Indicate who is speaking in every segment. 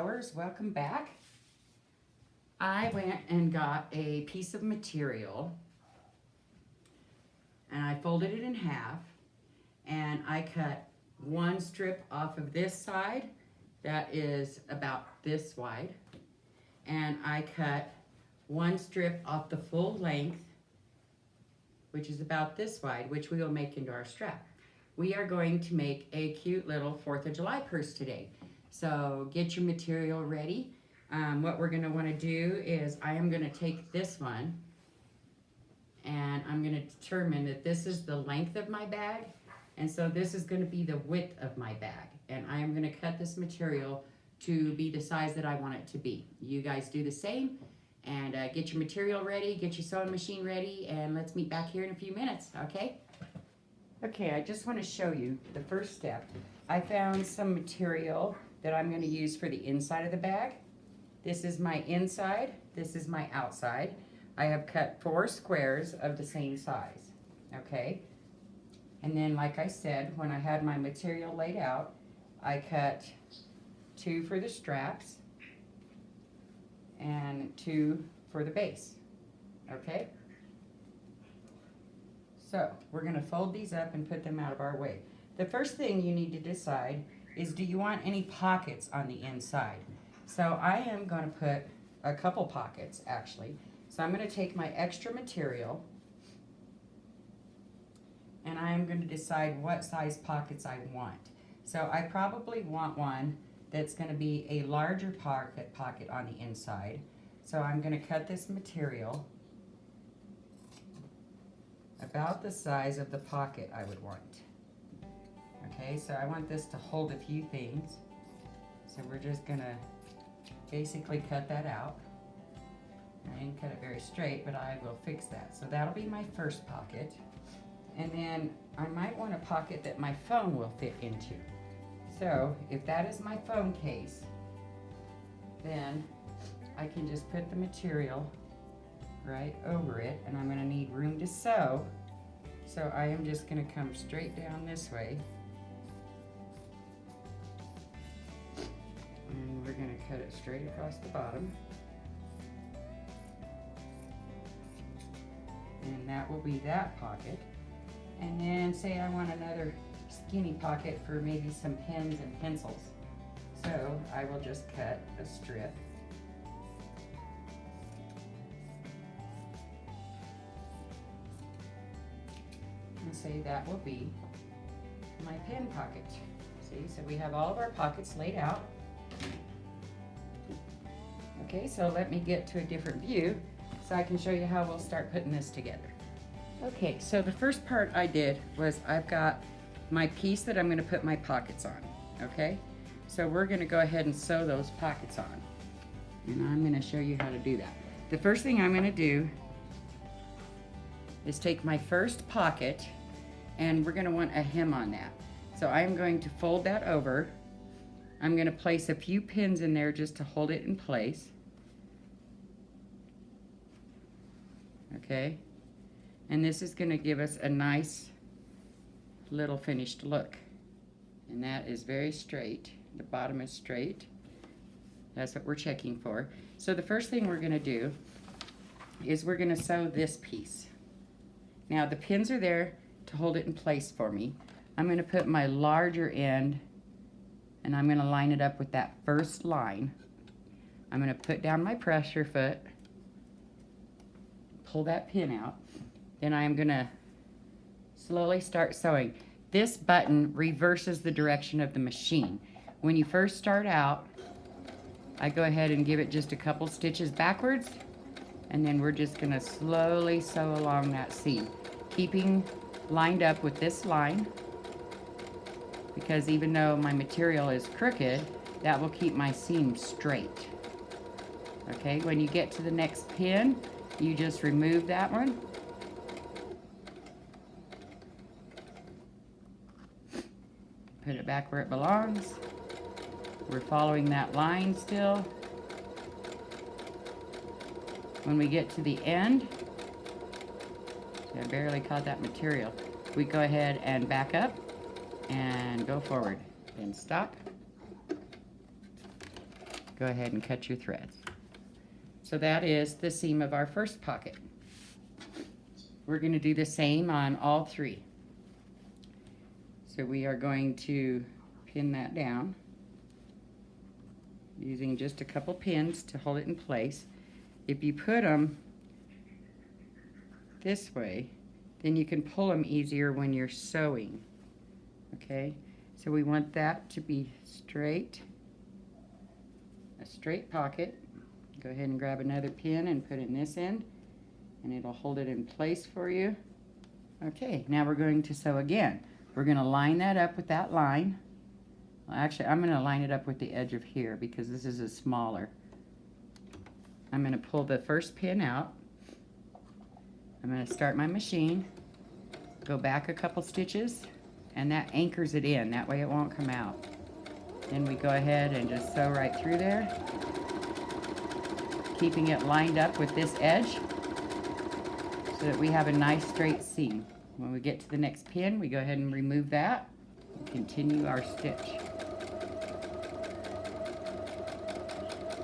Speaker 1: sewers, welcome back. I went and got a piece of material and I folded it in half and I cut one strip off of this side that is about this wide, and I cut one strip off the full length, which is about this wide, which we will make into our strap. We are going to make a cute little 4th of July purse today. So get your material ready. What we're gonna wanna do is I am gonna take this one and I'm gonna determine that this is the length of my bag, and so this is gonna be the width of my bag. And I am gonna cut this material to be the size that I want it to be. You guys do the same, and get your material ready, get your sewing machine ready, and let's meet back here in a few minutes, okay? Okay, I just wanna show you the first step. I found some material that I'm gonna use for the inside of the bag. This is my inside, this is my outside. I have cut 4 squares of the same size, okay? And then, like I said, when I had my material laid out, I cut 2 for the straps and 2 for the base, okay? So, we're gonna fold these up and put them out of our way. The first thing you need to decide is, do you want any pockets on the inside? So I am gonna put a couple pockets, actually. So I'm gonna take my extra material and I'm gonna decide what size pockets I want. So I probably want one that's gonna be a larger pocket on the inside. So I'm gonna cut this material about the size of the pocket I would want. Okay, so I want this to hold a few things. So we're just gonna basically cut that out. I didn't cut it very straight, but I will fix that. So that'll be my first pocket. And then I might want a pocket that my phone will fit into. So if that is my phone case, then I can just put the material right over it, and I'm gonna need room to sew. So I am just gonna come straight down this way. And we're gonna cut it straight across the bottom. And that will be that pocket. And then say I want another skinny pocket for maybe some pens and pencils. So I will just cut a strip. And say that will be my pen pocket. See, so we have all of our pockets laid out. Okay, so let me get to a different view so I can show you how we'll start putting this together. Okay, so the first part I did was I've got my piece that I'm gonna put my pockets on, okay? So we're gonna go ahead and sew those pockets on. And I'm gonna show you how to do that. The first thing I'm gonna do is take my first pocket, and we're gonna want a hem on that. So I'm going to fold that over. I'm gonna place a few pins in there just to hold it in place. Okay, and this is gonna give us a nice little finished look. And that is very straight. The bottom is straight. That's what we're checking for. So the first thing we're gonna do is we're gonna sew this piece. Now the pins are there to hold it in place for me. I'm gonna put my larger end and I'm gonna line it up with that first line. I'm gonna put down my pressure foot, pull that pin out, then I am gonna slowly start sewing. This button reverses the direction of the machine. When you first start out, I go ahead and give it just a couple stitches backwards, and then we're just gonna slowly sew along that seam, keeping lined up with this line, because even though my material is crooked, that will keep my seam straight. Okay, when you get to the next pin, you just remove that one. Put it back where it belongs. We're following that line still. When we get to the end, I barely caught that material. We go ahead and back up and go forward. Then stop. go ahead and cut your threads. So that is the seam of our first pocket. We're going to do the same on all three. So we are going to pin that down using just a couple pins to hold it in place. If you put them this way, then you can pull them easier when you're sewing. Okay, so we want that to be straight, a straight pocket. Go ahead and grab another pin and put in this end, and it'll hold it in place for you. Okay, now we're going to sew again. We're going to line that up with that line. Well, actually, I'm going to line it up with the edge of here because this is a smaller. I'm going to pull the first pin out. I'm going to start my machine, go back a couple stitches, and that anchors it in. That way it won't come out. Then we go ahead and just sew right through there, keeping it lined up with this edge so that we have a nice straight seam. When we get to the next pin, we go ahead and remove that and continue our stitch.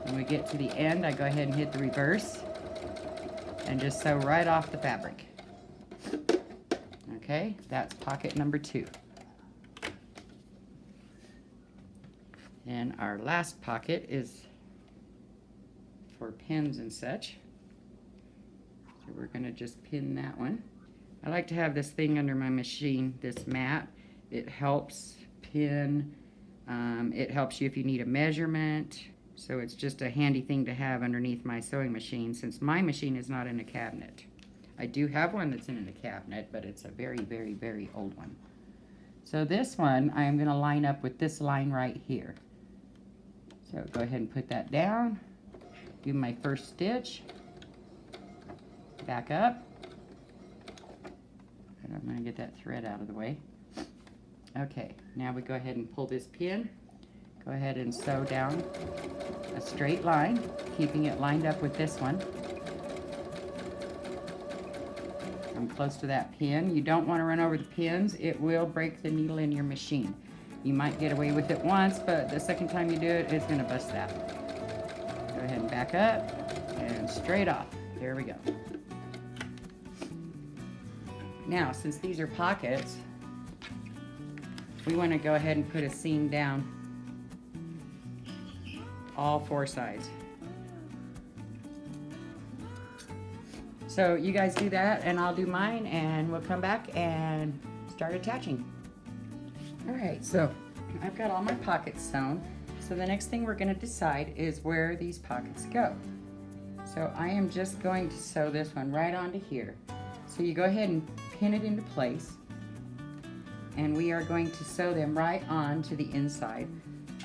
Speaker 1: When we get to the end, I go ahead and hit the reverse and just sew right off the fabric. Okay, that's pocket number 2. And our last pocket is for pins and such. So we're going to just pin that one. I like to have this thing under my machine, this mat. It helps pin. It helps you if you need a measurement. So it's just a handy thing to have underneath my sewing machine since my machine is not in a cabinet. I do have one that's in a cabinet, but it's a very, very, very old one. So this one, I'm going to line up with this line right here. So go ahead and put that down. Do my first stitch. Back up. And I'm going to get that thread out of the way. Okay, now we go ahead and pull this pin. Go ahead and sew down a straight line, keeping it lined up with this one. I'm close to that pin. You don't want to run over the pins. It will break the needle in your machine. You might get away with it once, but the second time you do it, it's going to bust that. Go ahead and back up and straight off. There we go. Now, since these are pockets, we want to go ahead and put a seam down all 4 sides. So you guys do that and I'll do mine and we'll come back and start attaching. Alright, so I've got all my pockets sewn. So the next thing we're going to decide is where these pockets go. So I am just going to sew this one right onto here. So you go ahead and pin it into place and we are going to sew them right on to the inside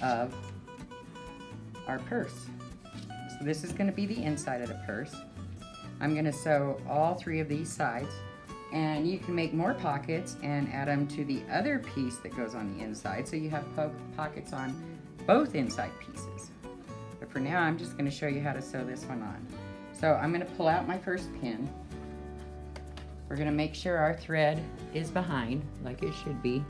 Speaker 1: of our purse. So this is going to be the inside of the purse. I'm going to sew all 3 of these sides, and you can make more pockets and add them to the other piece that goes on the inside so you have pockets on both inside pieces. But for now I'm just going to show you how to sew this one on. So I'm going to pull out my first pin. We're going to make sure our thread is behind like it should be.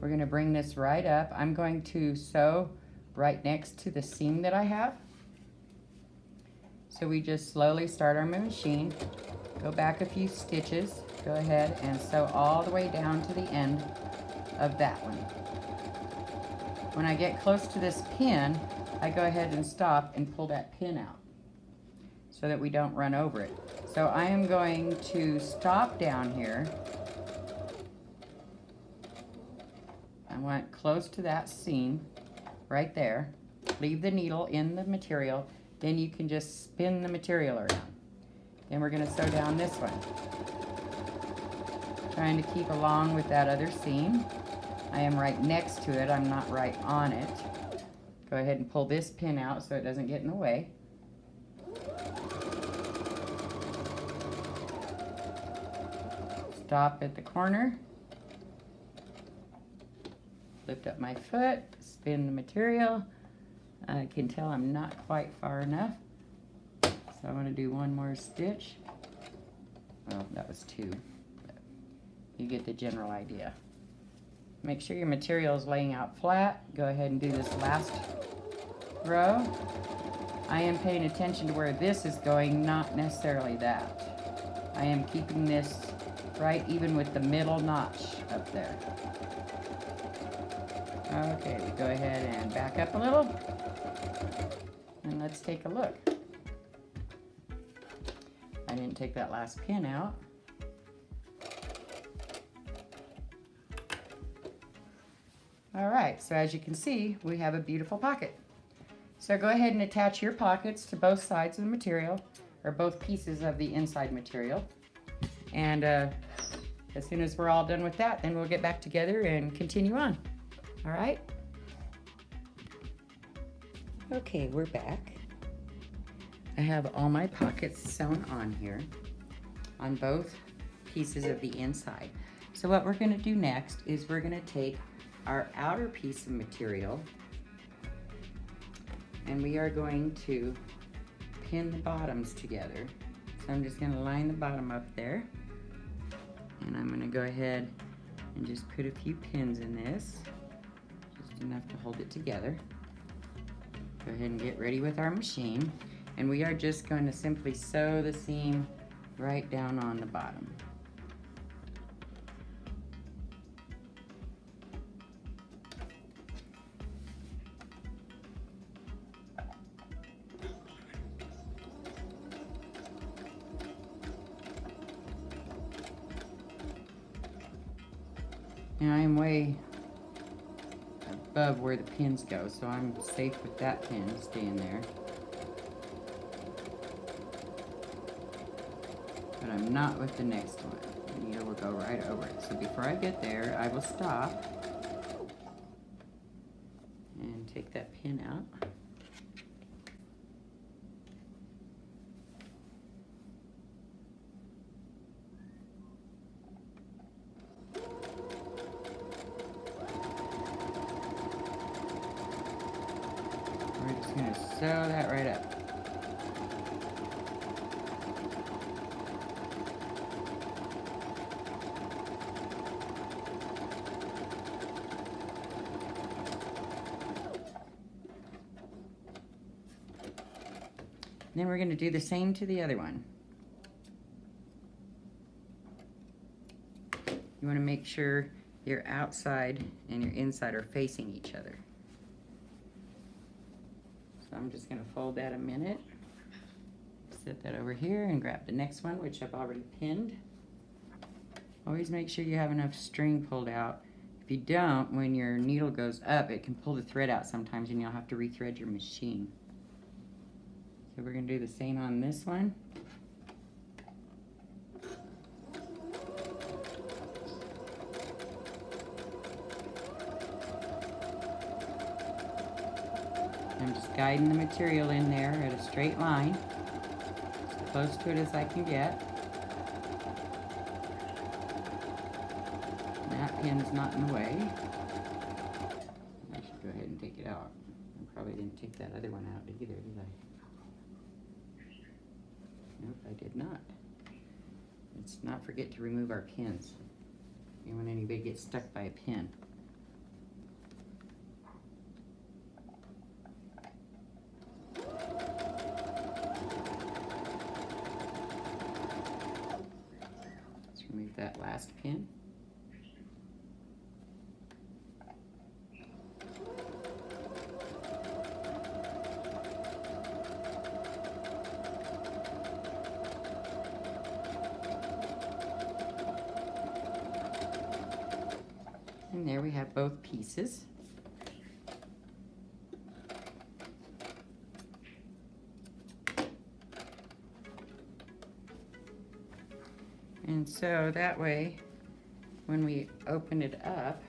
Speaker 1: We're going to bring this right up. I'm going to sew right next to the seam that I have. So we just slowly start our machine, go back a few stitches, go ahead and sew all the way down to the end of that one. When I get close to this pin, I go ahead and stop and pull that pin out so that we don't run over it. So I am going to stop down here. I want close to that seam right there. Leave the needle in the material, then you can just spin the material around. Then we're going to sew down this one. Trying to keep along with that other seam. I am right next to it, I'm not right on it. Go ahead and pull this pin out so it doesn't get in the way. Stop at the corner. Lift up my foot, spin the material. I can tell I'm not quite far enough. So I'm going to do one more stitch. Well, that was 2. But you get the general idea. Make sure your material is laying out flat. Go ahead and do this last row. I am paying attention to where this is going, not necessarily that. I am keeping this right even with the middle notch up there. Okay, we go ahead and back up a little. And let's take a look. I didn't take that last pin out. All right, so as you can see, we have a beautiful pocket. So go ahead and attach your pockets to both sides of the material, or both pieces of the inside material. And as soon as we're all done with that, then we'll get back together and continue on. All right? Okay, we're back. I have all my pockets sewn on here on both pieces of the inside. So what we're gonna do next is we're gonna take our outer piece of material and we are going to pin the bottoms together. So I'm just gonna line the bottom up there, and I'm gonna go ahead and just put a few pins in this, just enough to hold it together. Go ahead and get ready with our machine, and we are just going to simply sew the seam right down on the bottom. Now I am way above where the pins go, so I'm safe with that pin staying there. But I'm not with the next one. The needle will go right over it. So before I get there, I will stop and take that pin out. We're just going to sew that right up. And then we're going to do the same to the other one. You want to make sure your outside and your inside are facing each other. So I'm just going to fold that a minute, set that over here, and grab the next one, which I've already pinned. Always make sure you have enough string pulled out. If you don't, when your needle goes up, it can pull the thread out sometimes and you'll have to rethread your machine. So we're going to do the same on this one. I'm just guiding the material in there at a straight line, as close to it as I can get. And that pin's not in the way. I should go ahead and take it out. I probably didn't take that other one out either, did I? Nope, I did not. Let's not forget to remove our pins. You don't want anybody to get stuck by a pin. Let's remove that last pin. And there we have both pieces. And so that way, when we open it up,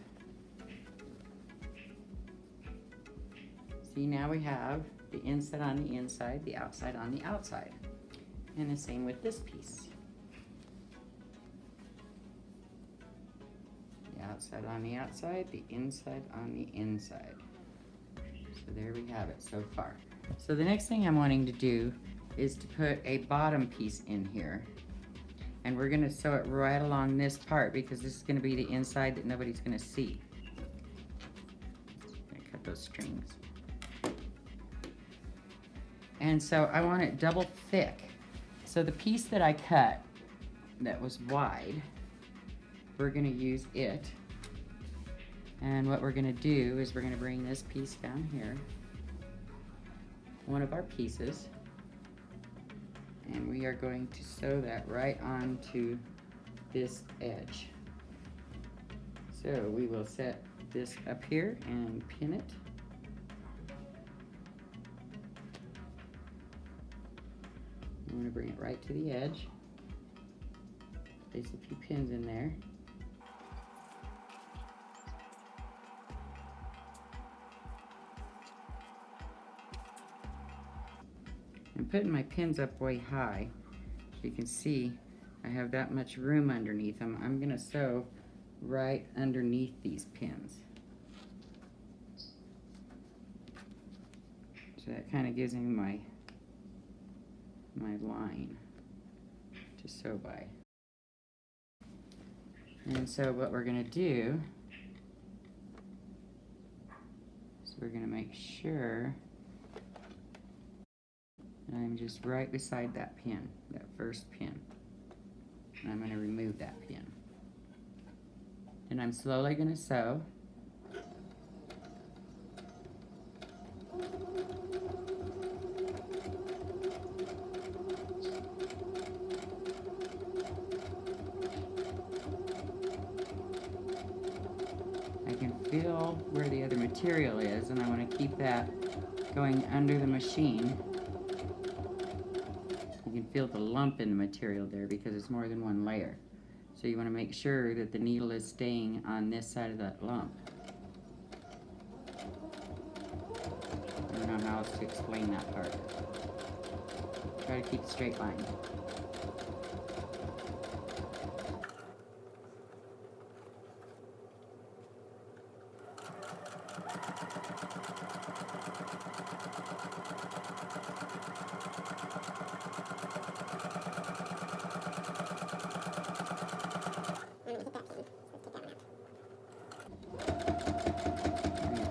Speaker 1: see, now we have the inside on the inside, the outside on the outside. And the same with this piece. Outside on the outside, the inside on the inside. So there we have it so far. So the next thing I'm wanting to do is to put a bottom piece in here. And we're gonna sew it right along this part because this is gonna be the inside that nobody's gonna see. those strings. And so I want it double thick. So the piece that I cut that was wide, we're gonna use it. And what we're gonna do is we're gonna bring this piece down here, one of our pieces, and we are going to sew that right onto this edge. So we will set this up here and pin it. I'm going to bring it right to the edge. Place a few pins in there. I'm putting my pins up way high. You can see I have that much room underneath them. I'm going to sew right underneath these pins. So that kind of gives me my line to sew by. And so what we're going to do is we're going to make sure that I'm just right beside that pin, that first pin. And I'm going to remove that pin. And I'm slowly going to sew. I can feel where the other material is, and I want to keep that going under the machine. You can feel the lump in the material there because it's more than one layer. So you want to make sure that the needle is staying on this side of that lump. I don't know how else to explain that part. Try to keep a straight line.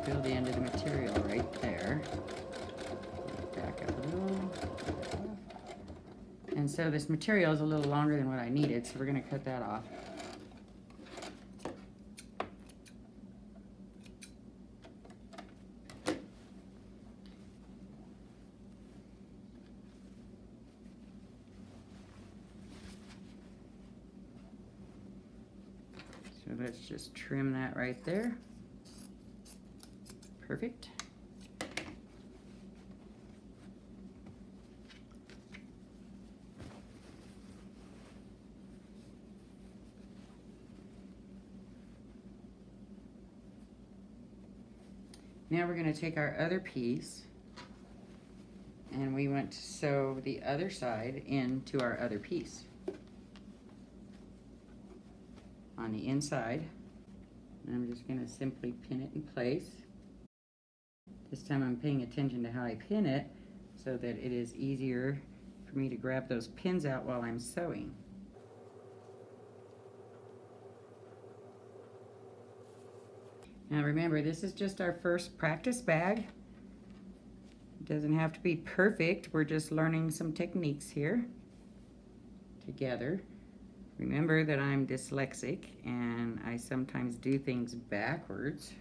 Speaker 1: Feel the end of the material right there. Back up a little. And so this material is a little longer than what I needed, so we're going to cut that off. So let's just trim that right there. Perfect. Now we're going to take our other piece and we want to sew the other side into our other piece on the inside. And I'm just going to simply pin it in place. This time I'm paying attention to how I pin it so that it is easier for me to grab those pins out while I'm sewing. Now remember, this is just our first practice bag. It doesn't have to be perfect. We're just learning some techniques here together. Remember that I'm dyslexic and I sometimes do things backwards.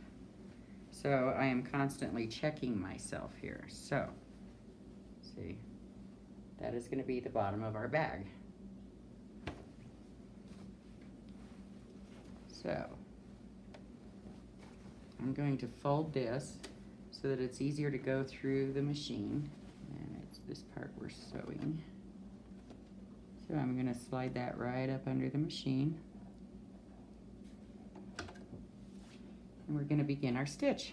Speaker 1: So I am constantly checking myself here. So, see, that is going to be the bottom of our bag. So, I'm going to fold this so that it's easier to go through the machine. And it's this part we're sewing. So I'm going to slide that right up under the machine. And we're going to begin our stitch.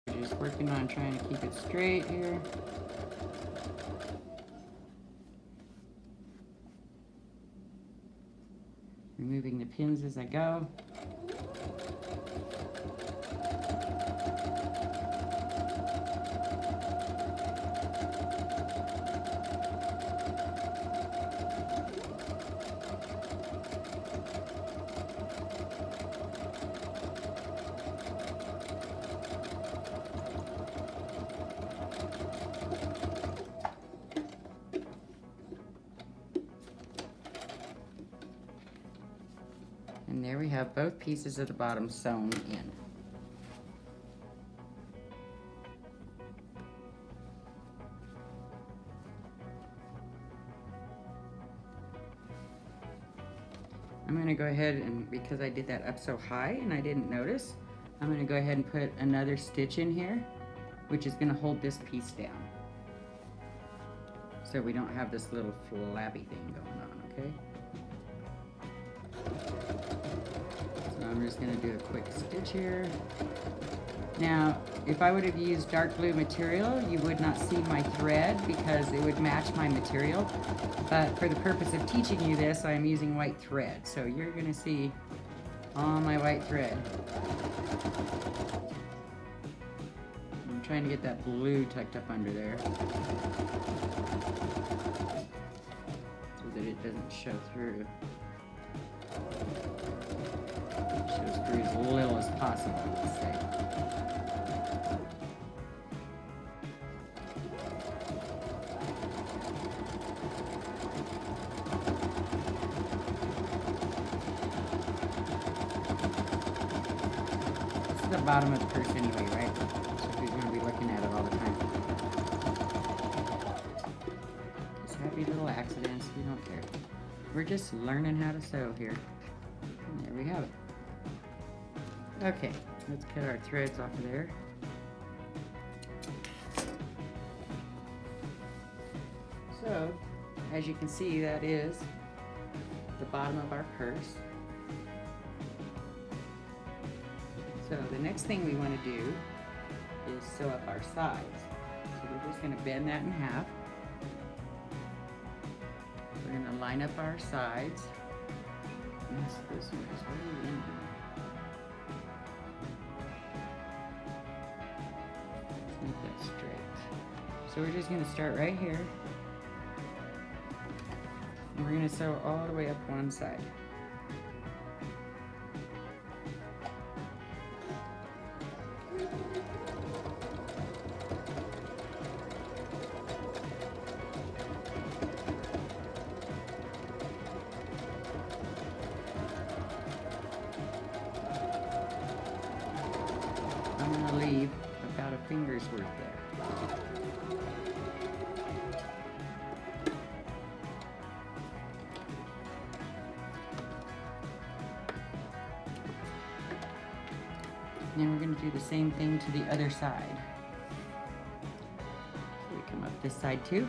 Speaker 1: We're just working on trying to keep it straight here. Removing the pins as I go. have both pieces of the bottom sewn in. I'm going to go ahead and, because I did that up so high and I didn't notice, I'm going to go ahead and put another stitch in here, which is going to hold this piece down. So we don't have this little flabby thing going on, okay? So I'm just going to do a quick stitch here. Now, if I would have used dark blue material, you would not see my thread because it would match my material. But for the purpose of teaching you this, I'm using white thread. So you're going to see all my white thread. I'm trying to get that blue tucked up under there so that it doesn't show through. It shows through as little as possible, let's say. The bottom of the purse anyway, right? So you're going to be looking at it all the time. Just happy little accidents, we don't care. We're just learning how to sew here. And there we have it. Okay, let's cut our threads off of there. So, as you can see, that is the bottom of our purse. So the next thing we want to do is sew up our sides. So we're just going to bend that in half. We're going to line up our sides. Yes, this one is really in there. Let's make that straight. So we're just going to start right here. And we're going to sew all the way up one side. I'm going to leave about a finger's worth there. And then we're going to do the same thing to the other side. So we come up this side too.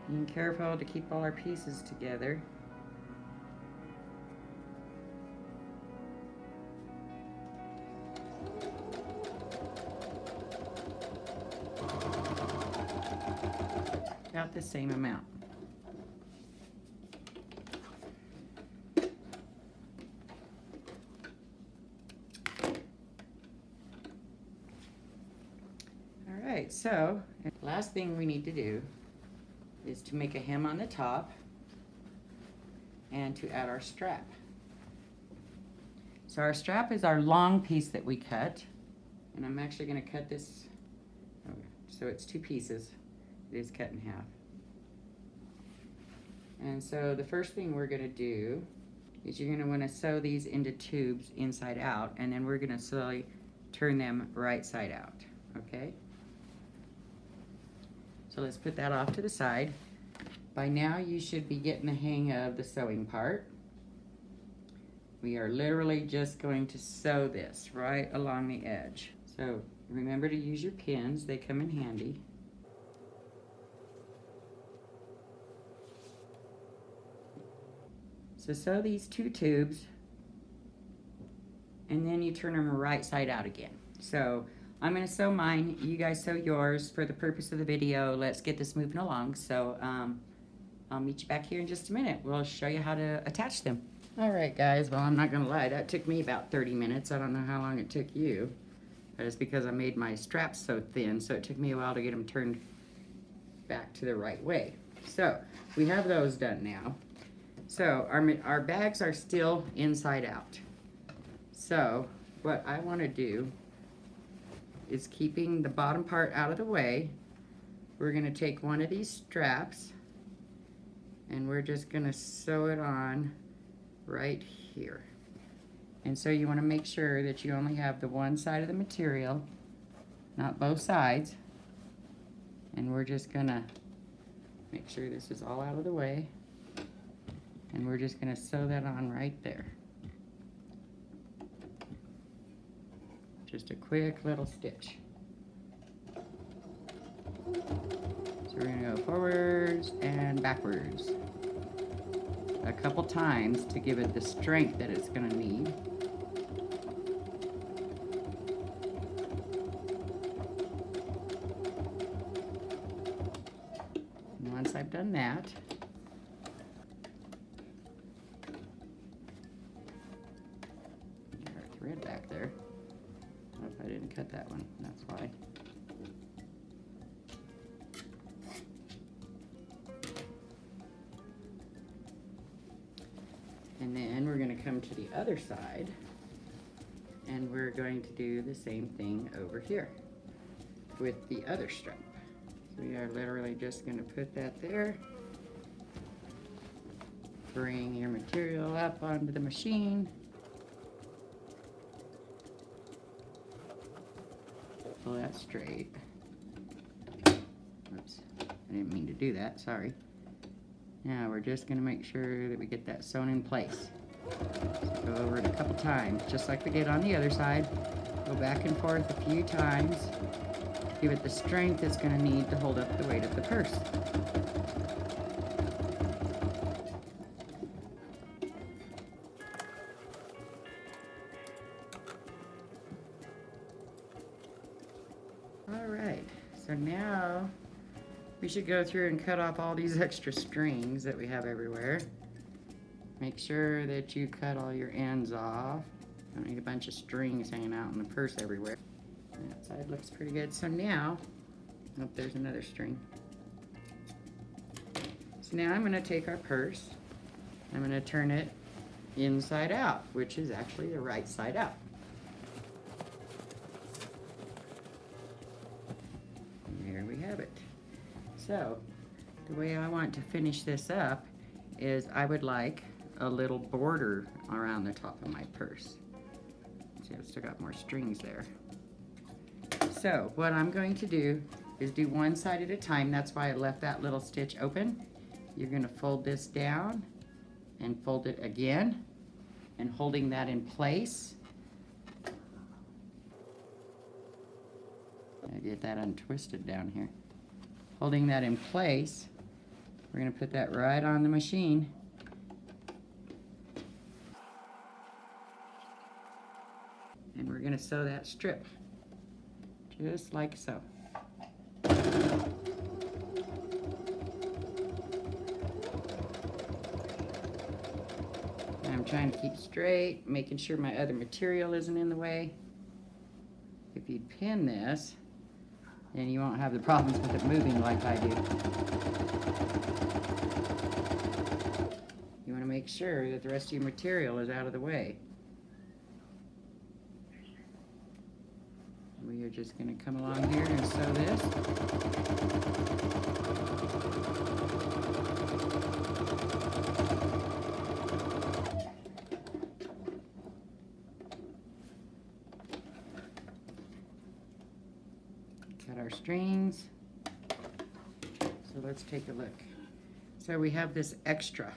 Speaker 1: Being careful to keep all our pieces together. About the same amount. All right, so the last thing we need to do is to make a hem on the top and to add our strap. So our strap is our long piece that we cut, and I'm actually going to cut this, so it's two pieces. It is cut in half. And so the first thing we're going to do is you're going to want to sew these into tubes inside out, and then we're going to slowly turn them right side out, okay? So let's put that off to the side. By now you should be getting the hang of the sewing part. We are literally just going to sew this right along the edge. So remember to use your pins, they come in handy. So sew these two tubes, and then you turn them right side out again. So I'm going to sew mine, you guys sew yours for the purpose of the video. Let's get this moving along. So I'll meet you back here in just a minute. We'll show you how to attach them. All right, guys, well, I'm not going to lie, that took me about 30 minutes. I don't know how long it took you, but it's because I made my straps so thin, so it took me a while to get them turned back to the right way. So we have those done now. So our bags are still inside out. So what I want to do is keeping the bottom part out of the way, we're going to take one of these straps and we're just going to sew it on right here. And so you want to make sure that you only have the one side of the material, not both sides. And we're just going to make sure this is all out of the way. And we're just going to sew that on right there. Just a quick little stitch. So we're going to go forwards and backwards a couple times to give it the strength that it's going to need. And once I've done that, our thread back there. Oh, I didn't cut that one, that's why. And then we're going to come to the other side and we're going to do the same thing over here with the other strap. So we are literally just going to put that there. Bring your material up onto the machine. Pull that straight. Oops, I didn't mean to do that, sorry. Now we're just going to make sure that we get that sewn in place. So go over it a couple times, just like we did on the other side. Go back and forth a few times. Give it the strength it's going to need to hold up the weight of the purse. All right, so now we should go through and cut off all these extra strings that we have everywhere. Make sure that you cut all your ends off. Don't need a bunch of strings hanging out in the purse everywhere. That side looks pretty good. So now, oh, there's another string. So now I'm going to take our purse, I'm going to turn it inside out, which is actually the right side out. And there we have it. So, the way I want to finish this up is I would like a little border around the top of my purse. See, I've still got more strings there. So, what I'm going to do is do one side at a time. That's why I left that little stitch open. You're going to fold this down and fold it again, and holding that in place. I get that untwisted down here. Holding that in place, we're going to put that right on the machine. And we're going to sew that strip, just like so. And I'm trying to keep straight, making sure my other material isn't in the way. If you pin this, then you won't have the problems with it moving like I do. You want to make sure that the rest of your material is out of the way. We are just going to come along here and sew this. Cut our strings. So let's take a look. So we have this extra.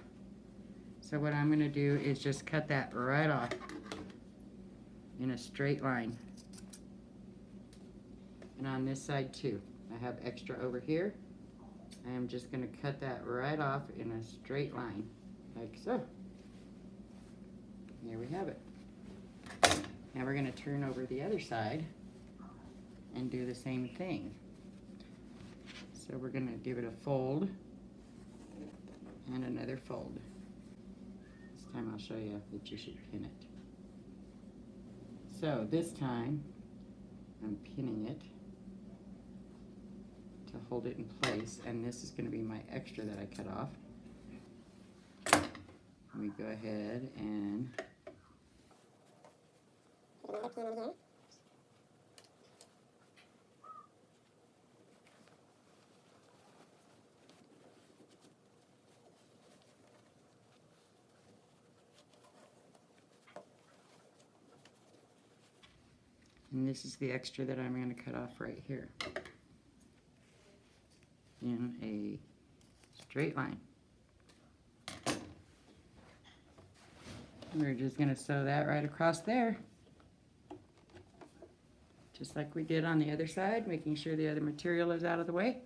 Speaker 1: So what I'm going to do is just cut that right off in a straight line. And on this side too, I have extra over here. I am just going to cut that right off in a straight line, like so. There we have it. Now we're going to turn over the other side and do the same thing. So we're going to give it a fold and another fold. This time I'll show you that you should pin it. So this time I'm pinning it to hold it in place, and this is going to be my extra that I cut off. Let me go ahead and And this is the extra that I'm going to cut off right here in a straight line. We're just going to sew that right across there, just like we did on the other side, making sure the other material is out of the way.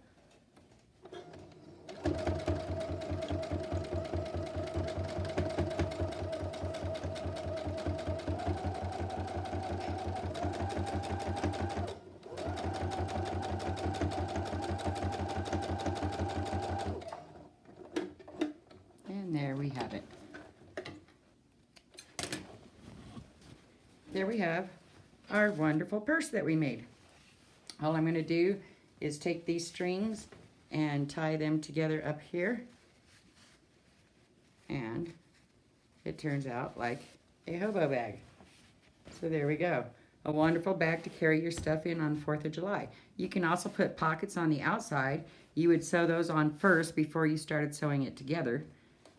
Speaker 1: And there we have it. There we have our wonderful purse that we made. All I'm going to do is take these strings and tie them together up here, and it turns out like a hobo bag. So there we go. A wonderful bag to carry your stuff in on 4th of July. You can also put pockets on the outside. You would sew those on first before you started sewing it together.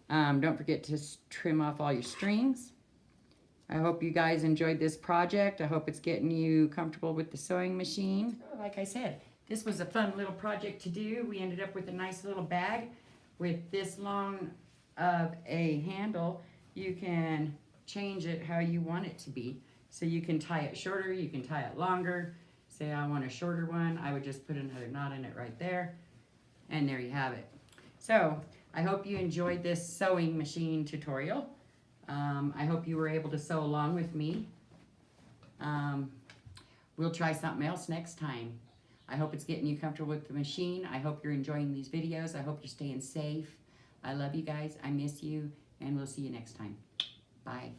Speaker 1: Don't forget to trim off all your strings. I hope you guys enjoyed this project. I hope it's getting you comfortable with the sewing machine. Like I said, this was a fun little project to do. We ended up with a nice little bag with this long of a handle. You can change it how you want it to be. So you can tie it shorter, you can tie it longer. Say I want a shorter one, I would just put another knot in it right there. And there you have it. So I hope you enjoyed this sewing machine tutorial. I hope you were able to sew along with me. We'll try something else next time. I hope it's getting you comfortable with the machine. I hope you're enjoying these videos. I hope you're staying safe. I love you guys. I miss you. And we'll see you next time. Bye.